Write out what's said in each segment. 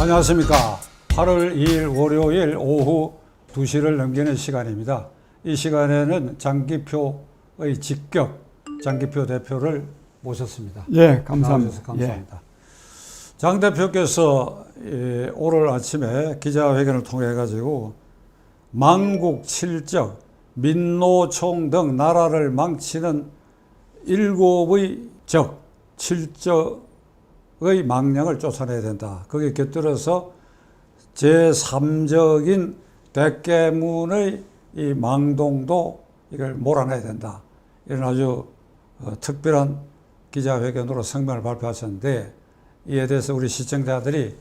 안녕하십니까. 8월 2일 월요일 오후 2시를 넘기는 시간입니다. 이 시간에는 장기표의 직격 장기표 대표를 모셨습니다. 예, 감사합니다. 나와주셔서 감사합니다. 장 대표께서 오늘 아침에 기자회견을 통해 가지고 망국 칠적, 민노총 등 나라를 망치는 7의 적, 칠적의 망령을 쫓아내야 된다. 거기에 곁들여서 제3적인 대깨문의 이 망동도 이걸 몰아내야 된다. 이런 아주 특별한 기자회견으로 성명을 발표하셨는데, 이에 대해서 우리 시청자들이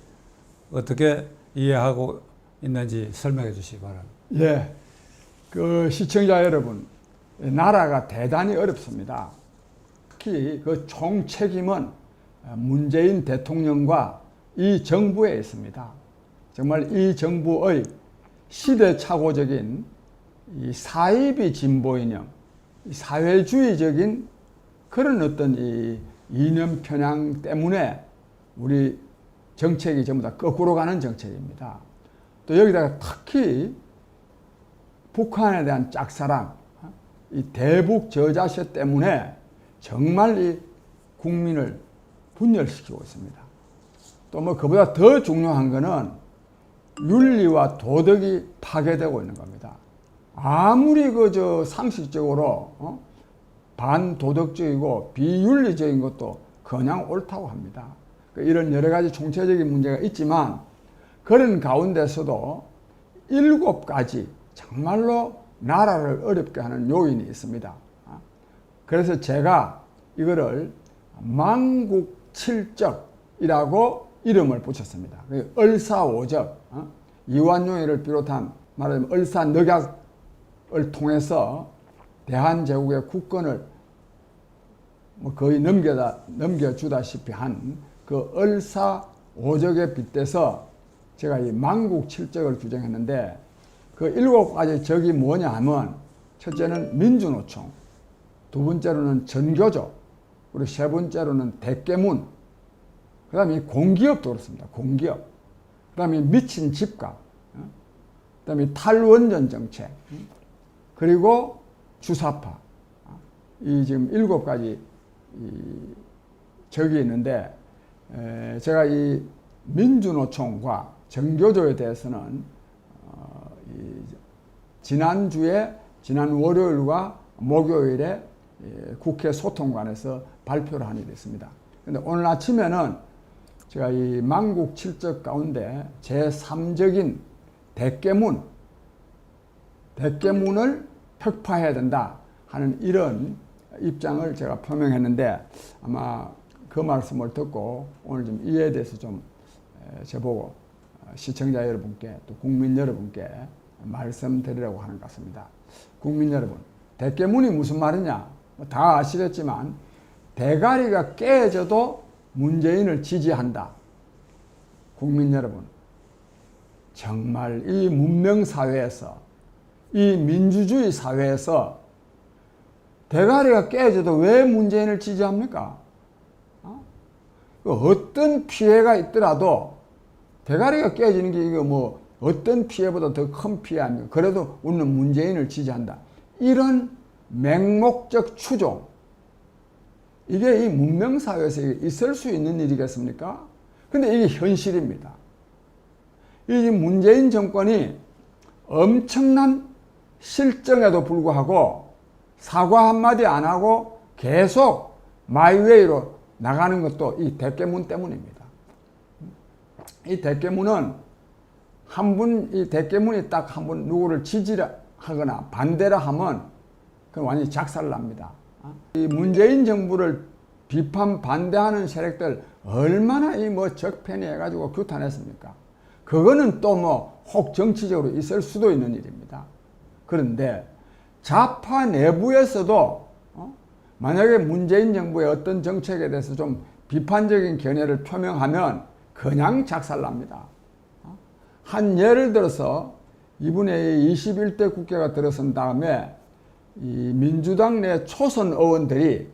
어떻게 이해하고 있는지 설명해 주시기 바랍니다. 예, 그 시청자 여러분, 나라가 대단히 어렵습니다. 특히 그 총책임은 문재인 대통령과 이 정부에 있습니다. 정말 이 정부의 시대착오적인 이 사이비 진보 이념, 사회주의적인 그런 어떤 이 이념 편향 때문에 우리 정책이 전부 다 거꾸로 가는 정책입니다. 또 여기다가 특히 북한에 대한 짝사랑, 이 대북 저자세 때문에 정말 이 국민을 분열시키고 있습니다. 또 뭐 그보다 더 중요한 거는 윤리와 도덕이 파괴되고 있는 겁니다. 아무리 그저 상식적으로 반도덕적이고 비윤리적인 것도 그냥 옳다고 합니다. 이런 여러 가지 총체적인 문제가 있지만 그런 가운데서도 7가지 정말로 나라를 어렵게 하는 요인이 있습니다. 그래서 제가 이거를 망국칠적이라고 이름을 붙였습니다. 을사오적, 이완용이를 비롯한 말하자면 을사늑약을 통해서 대한제국의 국권을 거의 넘겨주다시피 한 그 을사오적에 빗대서 제가 이 망국칠적을 규정했는데, 그 7가지 적이 뭐냐 하면, 첫째는 민주노총, 두 번째로는 전교조, 그리고 세 번째로는 대깨문, 그 다음에 공기업도 그렇습니다. 공기업. 그 다음에 미친 집값, 그 다음에 탈원전 정책, 그리고 주사파. 이 지금 7가지 적이 있는데, 제가 이 민주노총과 정교조에 대해서는 지난 월요일과 목요일에 국회 소통관에서 발표를 한 일이 있습니다. 그런데 오늘 아침에는 제가 이 망국칠적 가운데 제3적인 대깨문을 혁파해야 된다 하는 이런 입장을 제가 표명했는데, 아마 그 말씀을 듣고 오늘 좀 이에 대해서 좀 저보고 시청자 여러분께 또 국민 여러분께 말씀드리려고 하는 것 같습니다. 국민 여러분, 대깨문이 무슨 말이냐? 다 아시겠지만 대가리가 깨져도 문재인을 지지한다. 국민 여러분, 정말 이 문명사회에서, 이 민주주의 사회에서 대가리가 깨져도 왜 문재인을 지지합니까? 어떤 피해가 있더라도 대가리가 깨지는 게 이거 뭐 어떤 피해보다 더 큰 피해 아닙니까? 그래도 우리는 문재인을 지지한다. 이런 맹목적 추종, 이게 이 문명사회에서 있을 수 있는 일이겠습니까? 근데 이게 현실입니다. 이 문재인 정권이 엄청난 실정에도 불구하고 사과 한마디 안 하고 계속 마이웨이로 나가는 것도 이 대깨문 때문입니다. 이 대깨문은 이 대깨문이 딱 한 번 누구를 지지하거나 반대를 하면 그건 완전히 작살납니다. 이 문재인 정부를 비판 반대하는 세력들 얼마나 이 뭐 적편이 해가지고 규탄했습니까? 그거는 또 뭐 혹 정치적으로 있을 수도 있는 일입니다. 그런데 좌파 내부에서도 만약에 문재인 정부의 어떤 정책에 대해서 좀 비판적인 견해를 표명하면 그냥 작살납니다. 한 예를 들어서 이번에 21대 국회가 들어선 다음에 이 민주당 내 초선 의원들이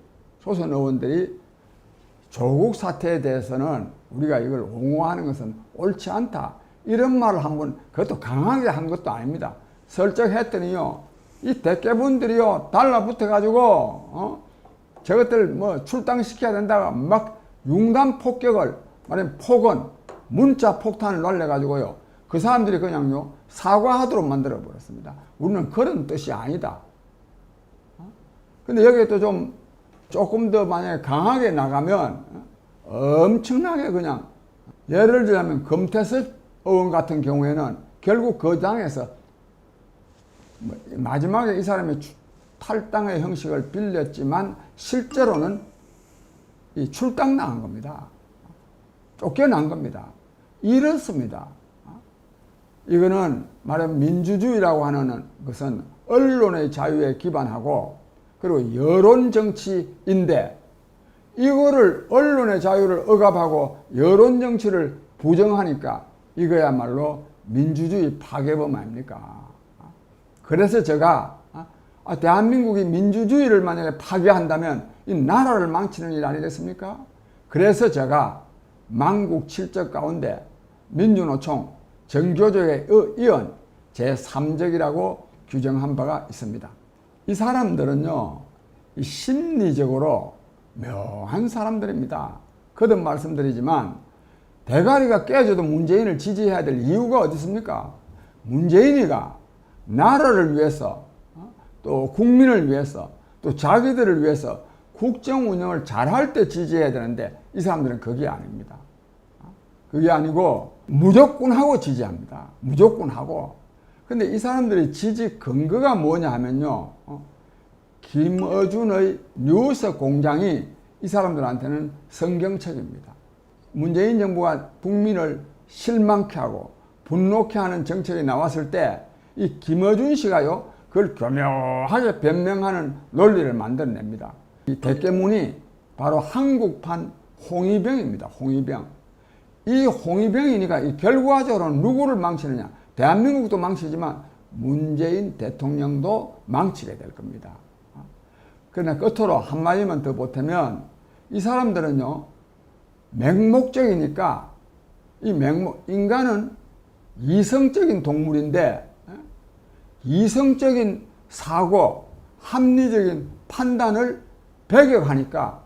조국 사태에 대해서는 우리가 이걸 옹호하는 것은 옳지 않다. 이런 말을 한번 그것도 강하게 한 것도 아닙니다. 슬쩍 했더니요, 이 대깨분들이요 달라붙어 가지고 저것들 뭐 출당시켜야 된다가 막 융단 폭격을 말하면 폭언 문자 폭탄을 날려 가지고요 그 사람들이 그냥요 사과하도록 만들어 버렸습니다. 우리는 그런 뜻이 아니다. 근데 여기에 또 조금 더 만약에 강하게 나가면 엄청나게 그냥 예를 들자면 금태섭 의원 같은 경우에는 결국 그 당에서 마지막에 이 사람이 탈당의 형식을 빌렸지만 실제로는 이 출당당한 겁니다. 쫓겨난 겁니다. 이렇습니다. 이거는 말하면 민주주의라고 하는 것은 언론의 자유에 기반하고 그리고 여론 정치인데 이거를 언론의 자유를 억압하고 여론 정치를 부정하니까 이거야말로 민주주의 파괴범 아닙니까? 그래서 제가 대한민국이 민주주의를 만약에 파괴한다면 이 나라를 망치는 일 아니겠습니까? 그래서 제가 만국 7적 가운데 민주노총 정교조의 의원 제3적이라고 규정한 바가 있습니다. 이 사람들은요, 이 심리적으로 묘한 사람들입니다. 거듭 말씀드리지만 대가리가 깨져도 문재인을 지지해야 될 이유가 어디 있습니까? 문재인이가 나라를 위해서 또 국민을 위해서 또 자기들을 위해서 국정 운영을 잘할 때 지지해야 되는데 이 사람들은 그게 아닙니다. 그게 아니고 무조건 하고 지지합니다. 무조건 하고. 근데 이 사람들의 지지 근거가 뭐냐 하면요, 김어준의 뉴스 공장이 이 사람들한테는 성경책입니다. 문재인 정부가 국민을 실망케 하고 분노케 하는 정책이 나왔을 때 이 김어준 씨가요 그걸 교묘하게 변명하는 논리를 만들어냅니다. 이 대깨문이 바로 한국판 홍위병입니다. 홍위병. 이 홍위병이니까 이 결과적으로는 누구를 망치느냐? 대한민국도 망치지만 문재인 대통령도 망치게 될 겁니다. 그러나 끝으로 한마디만 더 보태면 이 사람들은요 맹목적이니까 인간은 이성적인 동물인데 이성적인 사고, 합리적인 판단을 배격하니까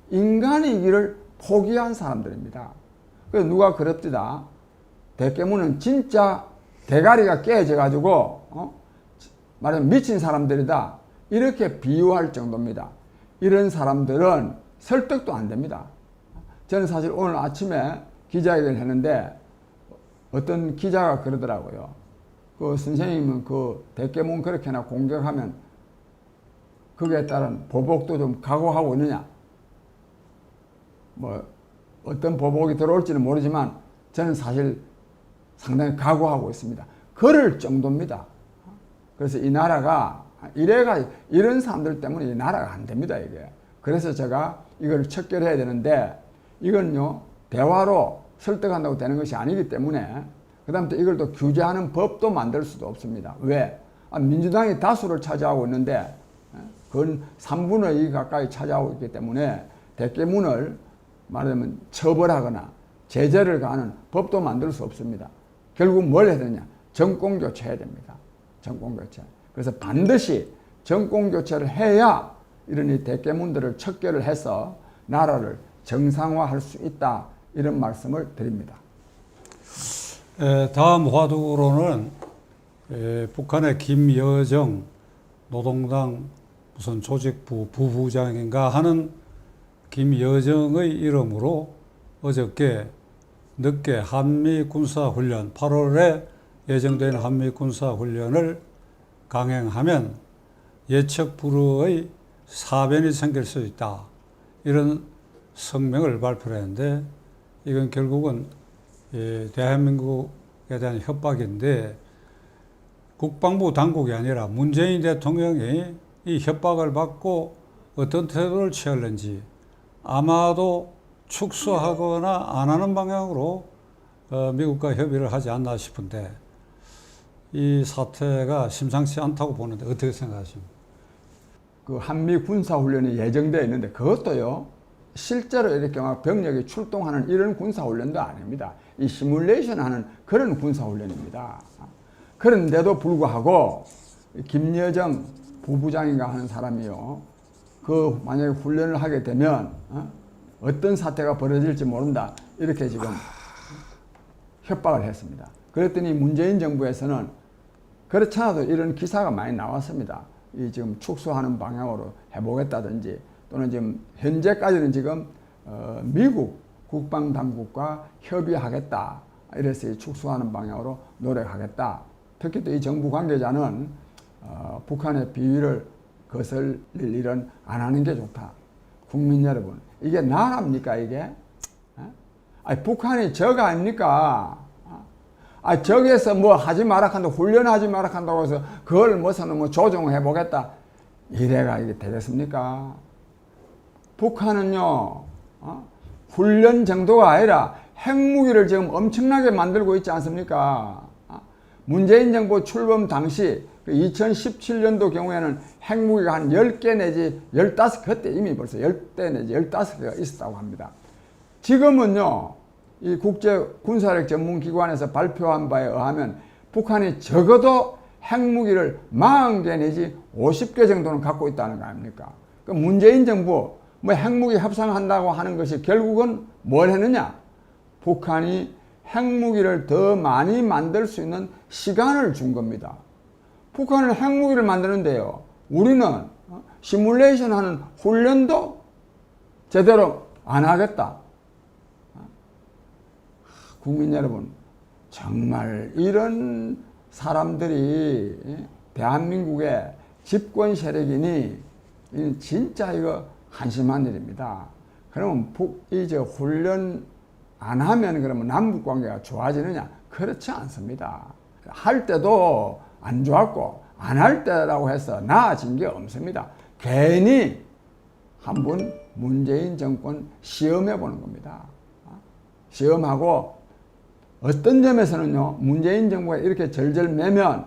인간이기를 포기한 사람들입니다. 그래서 누가 그럽디다. 대깨문은 진짜 대가리가 깨져가지고 말하면 미친 사람들이다. 이렇게 비유할 정도입니다. 이런 사람들은 설득도 안 됩니다. 저는 사실 오늘 아침에 기자회견을 했는데 어떤 기자가 그러더라고요. 그 선생님은 그 대깨문 그렇게나 공격하면 거기에 따른 보복도 좀 각오하고 있느냐. 뭐 어떤 보복이 들어올지는 모르지만 저는 사실 상당히 각오하고 있습니다. 그럴 정도입니다. 그래서 이 나라가 이런 사람들 때문에 이 나라가 안 됩니다, 이게. 그래서 제가 이걸 척결해야 되는데 이건요 대화로 설득한다고 되는 것이 아니기 때문에 그다음 또 이걸 또 규제하는 법도 만들 수도 없습니다. 왜? 민주당이 다수를 차지하고 있는데 그건 3분의 2 가까이 차지하고 있기 때문에 대깨문을 말하자면 처벌하거나 제재를 가하는 법도 만들 수 없습니다. 결국 뭘 해야 되느냐? 정권 교체해야 됩니다. 정권 교체. 그래서 반드시 정권 교체를 해야 이런 이 대깨문들을 척결을 해서 나라를 정상화할 수 있다. 이런 말씀을 드립니다. 다음 화두로는 북한의 김여정 노동당 무슨 조직부 부부장인가 하는 김여정의 이름으로 어저께 늦게 한미군사훈련 8월에 예정된 한미군사훈련을 강행하면 예측 불허의 사변이 생길 수 있다. 이런 성명을 발표했는데 이건 결국은 대한민국에 대한 협박인데 국방부 당국이 아니라 문재인 대통령이 이 협박을 받고 어떤 태도를 취할는지 아마도 축소하거나 안 하는 방향으로 미국과 협의를 하지 않나 싶은데 이 사태가 심상치 않다고 보는데 어떻게 생각하십니까? 그 한미 군사훈련이 예정되어 있는데 그것도요 실제로 이렇게 막 병력이 출동하는 이런 군사훈련도 아닙니다. 이 시뮬레이션 하는 그런 군사훈련입니다. 그런데도 불구하고 김여정 부부장인가 하는 사람이요, 그 만약에 훈련을 하게 되면 어떤 사태가 벌어질지 모른다, 이렇게 지금 협박을 했습니다. 그랬더니 문재인 정부에서는 그렇지 않아도 이런 기사가 많이 나왔습니다. 이 지금 축소하는 방향으로 해보겠다든지, 또는 지금 현재까지는 지금 미국 국방당국과 협의하겠다, 이래서 축소하는 방향으로 노력하겠다. 특히 또 이 정부 관계자는 북한의 비위를 거슬릴 일은 안 하는 게 좋다. 국민 여러분, 이게 나랍니까 이게? 아니, 북한이 적 아닙니까? 적에서 뭐 하지 마라 한다, 훈련하지 마라 한다고 해서 그걸 무슨 뭐 조정해 보겠다, 이래가 이게 되겠습니까? 북한은요, 훈련 정도가 아니라 핵무기를 지금 엄청나게 만들고 있지 않습니까? 문재인 정부 출범 당시 2017년도 경우에는 핵무기가 한 10개 내지 15, 그때 이미 벌써 10대 내지 15개가 있었다고 합니다. 지금은요, 이 국제 군사력 전문기관에서 발표한 바에 의하면 북한이 적어도 핵무기를 40개 내지 50개 정도는 갖고 있다는 거 아닙니까? 그 문재인 정부 뭐 핵무기 협상한다고 하는 것이 결국은 뭘 했느냐? 북한이 핵무기를 더 많이 만들 수 있는 시간을 준 겁니다. 북한은 핵무기를 만드는데요, 우리는 시뮬레이션 하는 훈련도 제대로 안 하겠다. 국민 여러분, 정말 이런 사람들이 대한민국의 집권 세력이니 진짜 이거 한심한 일입니다. 그러면 이제 훈련 안 하면 그러면 남북 관계가 좋아지느냐? 그렇지 않습니다. 할 때도 안 좋았고 안 할 때라고 해서 나아진 게 없습니다. 괜히 한번 문재인 정권 시험해 보는 겁니다. 시험하고 어떤 점에서는요, 문재인 정부가 이렇게 절절매면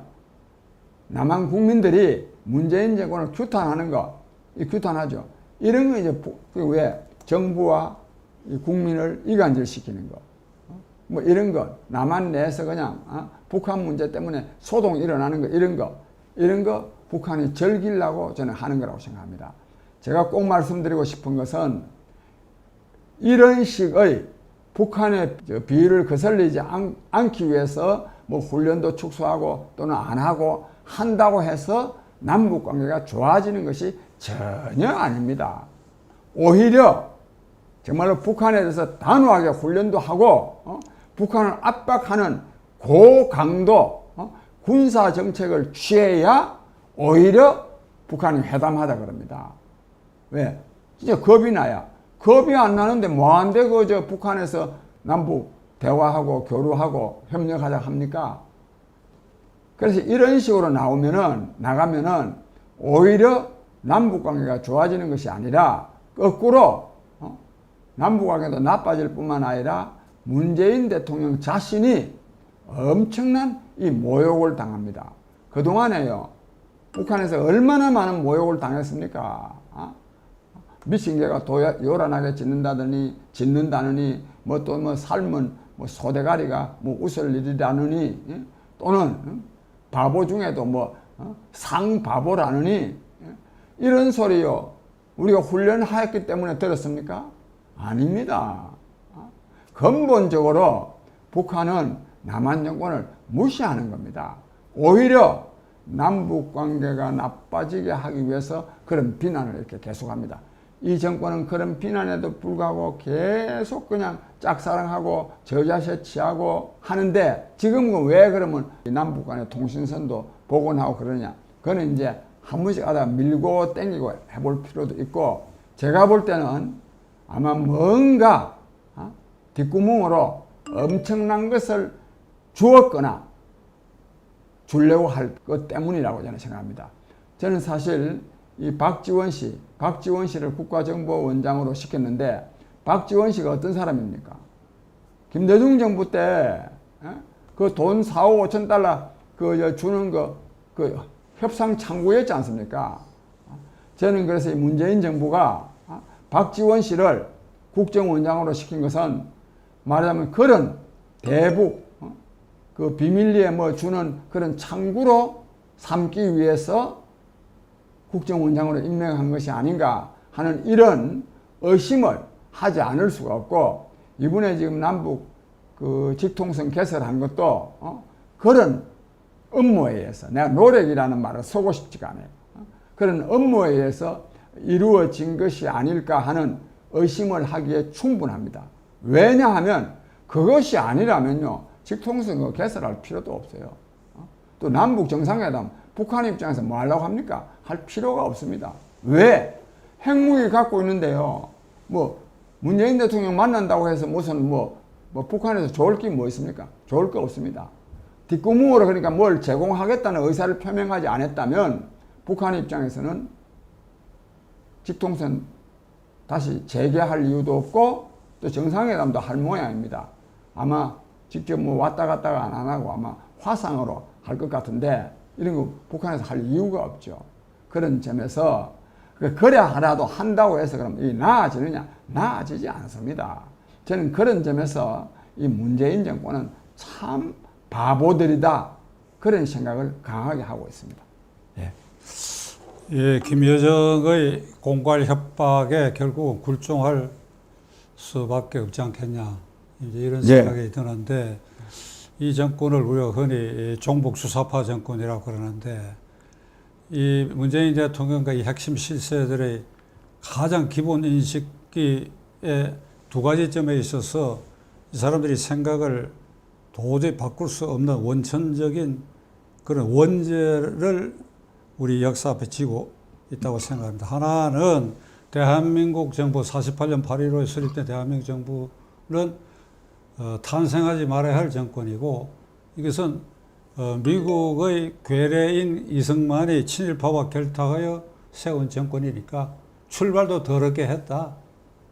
남한 국민들이 문재인 정권을 규탄하는 거, 규탄하죠. 이런 거 이제 왜 정부와 국민을 이간질시키는 거, 뭐 이런 거, 남한 내에서 그냥 북한 문제 때문에 소동이 일어나는 거, 이런 거 북한이 즐기려고 저는 하는 거라고 생각합니다. 제가 꼭 말씀드리고 싶은 것은 이런 식의 북한의 비위를 거슬리지 않기 위해서 뭐 훈련도 축소하고 또는 안 하고 한다고 해서 남북 관계가 좋아지는 것이 전혀 아닙니다. 오히려 정말로 북한에 대해서 단호하게 훈련도 하고 북한을 압박하는 고강도 군사 정책을 취해야 오히려 북한이 회담하다 그럽니다. 왜? 진짜 겁이 나야. 겁이 안 나는데 뭐한데 저 북한에서 남북 대화하고 교류하고 협력하자 합니까? 그래서 이런 식으로 나가면은 오히려 남북 관계가 좋아지는 것이 아니라 거꾸로 남북 관계도 나빠질 뿐만 아니라 문재인 대통령 자신이 엄청난 이 모욕을 당합니다. 그동안에요, 북한에서 얼마나 많은 모욕을 당했습니까? 미친 개가 요란하게 짖는다느니, 뭐 또 뭐 삶은 뭐 소대가리가 뭐 웃을 일이라느니, 또는 바보 중에도 뭐 상바보라느니, 이런 소리요, 우리가 훈련하였기 때문에 들었습니까? 아닙니다. 근본적으로 북한은 남한 정권을 무시하는 겁니다. 오히려 남북 관계가 나빠지게 하기 위해서 그런 비난을 이렇게 계속합니다. 이 정권은 그런 비난에도 불구하고 계속 그냥 짝사랑하고 저자세 취하고 하는데, 지금은 왜 그러면 남북 간의 통신선도 복원하고 그러냐? 그거는 이제 한 번씩 하다 밀고 땡기고 해볼 필요도 있고, 제가 볼 때는 아마 뭔가 뒷구멍으로 엄청난 것을 주었거나 주려고 할 것 때문이라고 저는 생각합니다. 저는 사실 이 박지원 씨를 국가정보원장으로 시켰는데, 박지원 씨가 어떤 사람입니까? 김대중 정부 때 그 돈 4억 5천 달러 주는 그 협상 창구였지 않습니까? 저는 그래서 이 문재인 정부가 박지원 씨를 국정원장으로 시킨 것은 말하자면 그런 대북, 그 비밀리에 뭐 주는 그런 창구로 삼기 위해서 국정원장으로 임명한 것이 아닌가 하는 이런 의심을 하지 않을 수가 없고, 이번에 지금 남북 그 직통성 개설한 것도 그런 업무에 의해서, 내가 노력이라는 말을 쓰고 싶지가 않아요. 그런 업무에 의해서 이루어진 것이 아닐까 하는 의심을 하기에 충분합니다. 왜냐하면 그것이 아니라면요, 직통성 개설할 필요도 없어요. 또 남북 정상회담, 북한 입장에서 뭐 하려고 합니까? 할 필요가 없습니다. 왜? 핵무기 갖고 있는데요. 뭐 문재인 대통령 만난다고 해서 무슨 뭐 북한에서 좋을 게 뭐 있습니까? 좋을 거 없습니다. 뒷구멍으로 그러니까 뭘 제공하겠다는 의사를 표명하지 않았다면 북한 입장에서는 직통선 다시 재개할 이유도 없고 또 정상회담도 할 모양입니다. 아마 직접 뭐 왔다 갔다가 안 하고 아마 화상으로 할 것 같은데 이런 거 북한에서 할 이유가 없죠. 그런 점에서 그래 하라도 한다고 해서 그럼 이 나아지느냐? 나아지지 않습니다. 저는 그런 점에서 이 문재인 정권은 참 바보들이다, 그런 생각을 강하게 하고 있습니다. 예, 김여정의 공갈 협박에 결국 굴종할 수밖에 없지 않겠냐, 이제 이런 생각이 드는데, 이 정권을 우리가 흔히 종북 수사파 정권이라고 그러는데, 이 문재인 대통령과 이 핵심 실세들의 가장 기본 인식이 두 가지 점에 있어서 이 사람들이 생각을 도저히 바꿀 수 없는 원천적인 그런 원죄를 우리 역사 앞에 지고 있다고 생각합니다. 하나는 대한민국 정부 48년 8.15에 수립된 대한민국 정부는 탄생하지 말아야 할 정권이고, 이것은 미국의 괴뢰인 이승만이 친일파와 결탁하여 세운 정권이니까 출발도 더럽게 했다.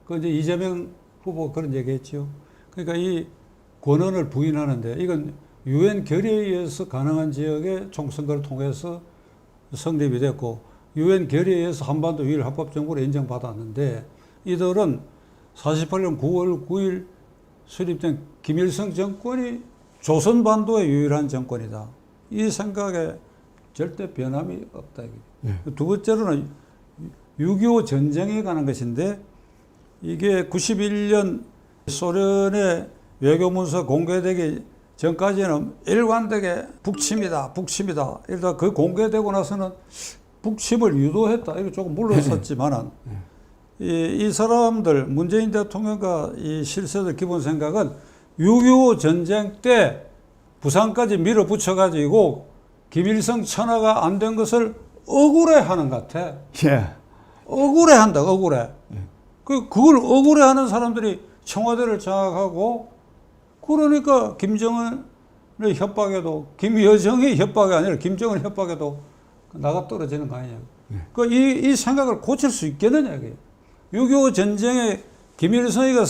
그 이제 이재명 후보 그런 얘기했죠. 그러니까 이 권한을 부인하는데, 이건 유엔 결의에 의해서 가능한 지역에 총선거를 통해서 성립이 됐고, 유엔 결의에 의해서 한반도 유일 합법정부로 인정받았는데, 이들은 48년 9월 9일 수립된 김일성 정권이 조선반도의 유일한 정권이다, 이 생각에 절대 변함이 없다. 두 번째로는 6.25 전쟁에 관한 것인데, 이게 91년 소련의 외교문서 공개되기 전까지는 일관되게 북침이다, 북침이다. 이러다 그 공개되고 나서는 북침을 유도했다, 이거 조금 물러섰지만은, 이 사람들, 문재인 대통령과 이 실세들 기본 생각은 6.25 전쟁 때 부산까지 밀어붙여가지고 김일성 천하가 안 된 것을 억울해하는 것 같아. 억울해한다, 억울해. 그걸 억울해하는 사람들이 청와대를 장악하고, 그러니까 김정은의 협박에도, 김여정의 협박이 아니라 김정은 협박에도 나가 떨어지는 거 아니냐. 이 생각을 고칠 수 있겠느냐, 이게. 6.25 전쟁에 김일성이가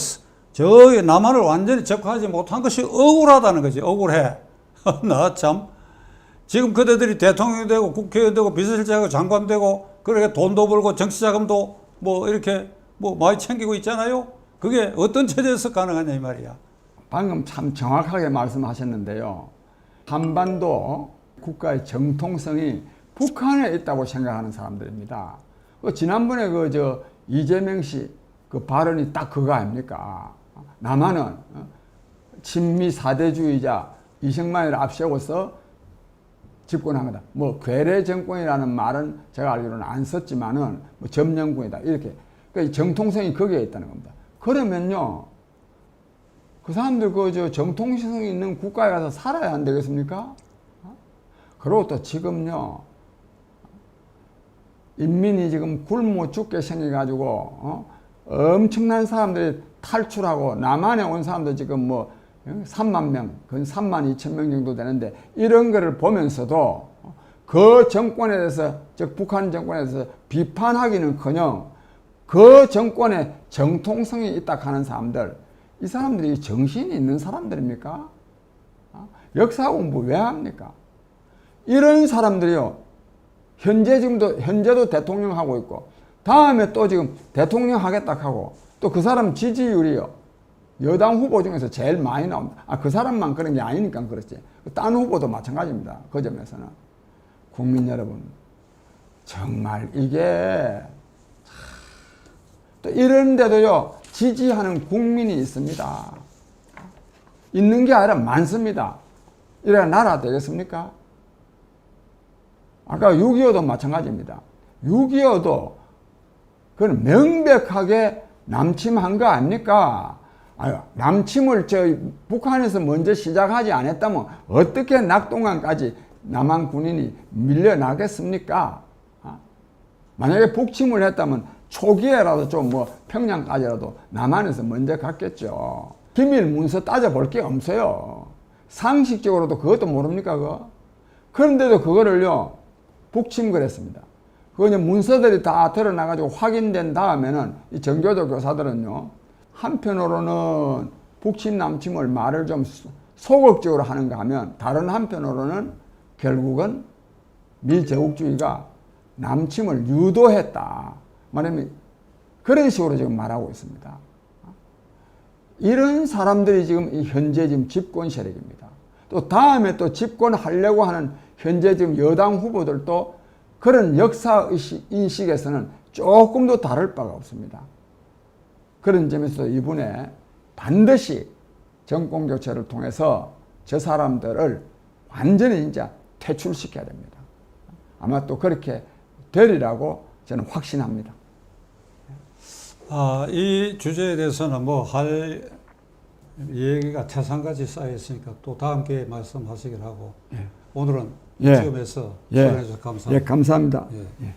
저기 남한을 완전히 접근하지 못한 것이 억울하다는 거지. 억울해. 나 참. 지금 그대들이 대통령이 되고 국회의원 되고 비서실장하고 장관 되고, 그렇게 돈도 벌고 정치자금도 뭐 이렇게 뭐 많이 챙기고 있잖아요. 그게 어떤 체제에서 가능하냐 이 말이야. 방금 참 정확하게 말씀하셨는데요. 한반도 국가의 정통성이 북한에 있다고 생각하는 사람들입니다. 지난번에 이재명 씨 그 발언이 딱 그거 아닙니까? 남한은 친미 사대주의자 이승만을 앞세워서 집권한 거다. 뭐 괴뢰 정권이라는 말은 제가 알기로는 안 썼지만은 뭐 점령군이다, 이렇게. 그러니까 정통성이 거기에 있다는 겁니다. 그러면요, 그 사람들 정통성이 있는 국가에 가서 살아야 안 되겠습니까? 그리고 또 지금요, 인민이 지금 굶어 죽게 생겨가지고 엄청난 사람들이 탈출하고 남한에 온 사람도 지금 뭐 3만 명, 근 3만 2천 명 정도 되는데, 이런 거를 보면서도 그 정권에 대해서, 즉 북한 정권에 대해서 비판하기는커녕 그 정권의 정통성이 있다 하는 사람들, 이 사람들이 정신이 있는 사람들입니까? 역사 공부 왜 합니까? 이런 사람들이요, 현재도 대통령 하고 있고, 다음에 또 지금 대통령 하겠다 하고, 또 그 사람 지지율이요. 여당 후보 중에서 제일 많이 나옵니다. 그 사람만 그런 게 아니니까 그렇지. 딴 후보도 마찬가지입니다. 그 점에서는. 국민 여러분, 정말 이게, 또 이런데도요, 지지하는 국민이 있습니다. 있는 게 아니라 많습니다. 이래야 나라 되겠습니까? 아까 6.25도 마찬가지입니다. 6.25도 그건 명백하게 남침한 거 아닙니까? 남침을 북한에서 먼저 시작하지 않았다면 어떻게 낙동강까지 남한 군인이 밀려나겠습니까? 만약에 북침을 했다면 초기에라도 좀 뭐 평양까지라도 남한에서 먼저 갔겠죠. 기밀 문서 따져볼 게 없어요. 상식적으로도 그것도 모릅니까, 그거? 그런데도 그거를요, 북침을 했습니다. 그거 이제 문서들이 다 드러나가지고 확인된 다음에는 이 정교조 교사들은요, 한편으로는 북침 남침을 말을 좀 소극적으로 하는가 하면 다른 한편으로는 결국은 미제국주의가 남침을 유도했다. 말하면 그런 식으로 지금 말하고 있습니다. 이런 사람들이 지금 현재 지금 집권 세력입니다. 또 다음에 또 집권하려고 하는 현재 지금 여당 후보들도 그런 역사 인식에서는 조금도 다를 바가 없습니다. 그런 점에서 이번에 반드시 정권 교체를 통해서 저 사람들을 완전히 이제 퇴출시켜야 됩니다. 아마 또 그렇게 되리라고 저는 확신합니다. 이 주제에 대해서는 뭐 할 얘기가 태산같이 쌓여있으니까 또 다음 기회에 말씀하시기를 하고, 오늘은 예. 지금에서 출연해 주셔서 감사합니다. 예, 감사합니다. 예. 예.